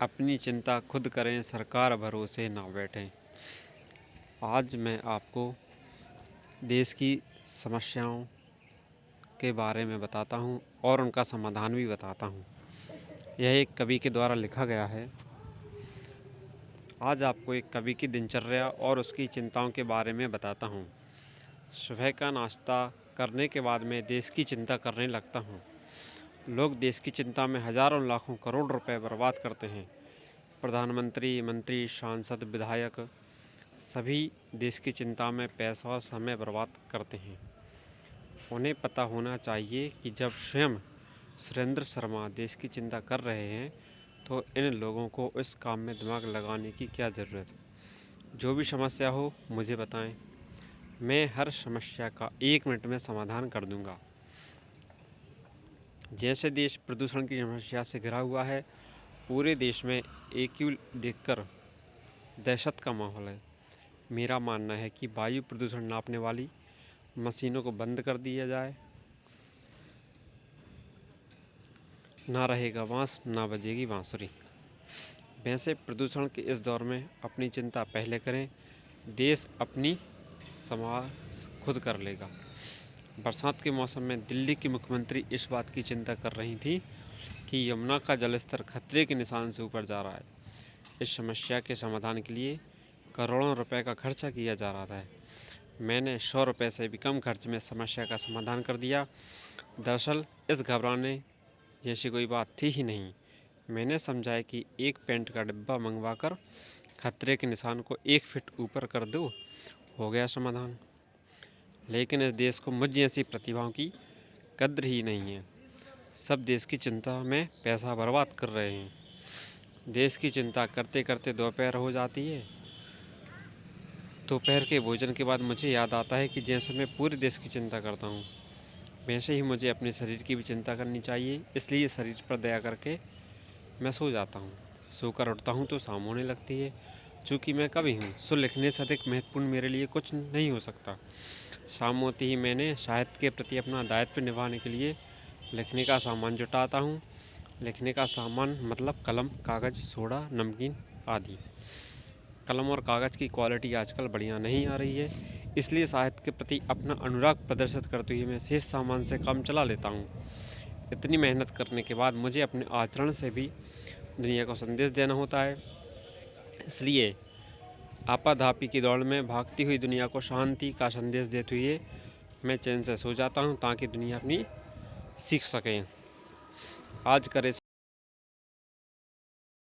अपनी चिंता खुद करें, सरकार भरोसे ना बैठें। आज मैं आपको देश की समस्याओं के बारे में बताता हूँ और उनका समाधान भी बताता हूँ। यह एक कवि के द्वारा लिखा गया है। आज आपको एक कवि की दिनचर्या और उसकी चिंताओं के बारे में बताता हूँ। सुबह का नाश्ता करने के बाद मैं देश की चिंता करने लगता हूँ। लोग देश की चिंता में हजारों लाखों करोड़ रुपए बर्बाद करते हैं। प्रधानमंत्री, मंत्री, सांसद, विधायक सभी देश की चिंता में पैसा और समय बर्बाद करते हैं। उन्हें पता होना चाहिए कि जब स्वयं सुरेंद्र शर्मा देश की चिंता कर रहे हैं तो इन लोगों को इस काम में दिमाग लगाने की क्या ज़रूरत है। जो भी समस्या हो मुझे बताएं, मैं हर समस्या का 1 मिनट में समाधान कर दूंगा। जैसे देश प्रदूषण की समस्या से घिरा हुआ है, पूरे देश में एक्यू देखकर दहशत का माहौल है। मेरा मानना है कि वायु प्रदूषण नापने वाली मशीनों को बंद कर दिया जाए। ना रहेगा बांस, ना बजेगी बांसुरी। वैसे प्रदूषण के इस दौर में अपनी चिंता पहले करें, देश अपनी संभाल खुद कर लेगा। बरसात के मौसम में दिल्ली की मुख्यमंत्री इस बात की चिंता कर रही थी कि यमुना का जलस्तर खतरे के निशान से ऊपर जा रहा है। इस समस्या के समाधान के लिए करोड़ों रुपए का खर्चा किया जा रहा था। मैंने 100 रुपये से भी कम खर्च में समस्या का समाधान कर दिया। दरअसल इस घबराने जैसी कोई बात थी ही नहीं। मैंने समझाया कि एक पेंट का डिब्बा मंगवाकर खतरे के निशान को 1 फीट ऊपर कर दो, हो गया समाधान। लेकिन इस देश को मुझ जैसी प्रतिभाओं की कद्र ही नहीं है। सब देश की चिंता में पैसा बर्बाद कर रहे हैं। देश की चिंता करते करते दोपहर हो जाती है। दोपहर के भोजन के बाद मुझे याद आता है कि जैसे मैं पूरे देश की चिंता करता हूँ, वैसे ही मुझे अपने शरीर की भी चिंता करनी चाहिए। इसलिए शरीर पर दया करके मैं सो जाता हूँ। सोकर उठता हूँ तो शाम होने लगती है। चूँकि मैं कवि हूँ, सो लिखने से अधिक महत्वपूर्ण मेरे लिए कुछ नहीं हो सकता। शाम होते ही मैंने साहित्य के प्रति अपना दायित्व निभाने के लिए लिखने का सामान जुटाता हूँ। लिखने का सामान मतलब कलम, कागज़, सोडा, नमकीन आदि। कलम और कागज़ की क्वालिटी आजकल बढ़िया नहीं आ रही है, इसलिए साहित्य के प्रति अपना अनुराग प्रदर्शित करते हुए मैं शेष सामान से काम चला लेता हूँ। इतनी मेहनत करने के बाद मुझे अपने आचरण से भी दुनिया को संदेश देना होता है। इसलिए आपाधापी की दौड़ में भागती हुई दुनिया को शांति का संदेश देते हुए मैं चैन से सो जाता हूँ, ताकि दुनिया अपनी सीख सकें। आज करे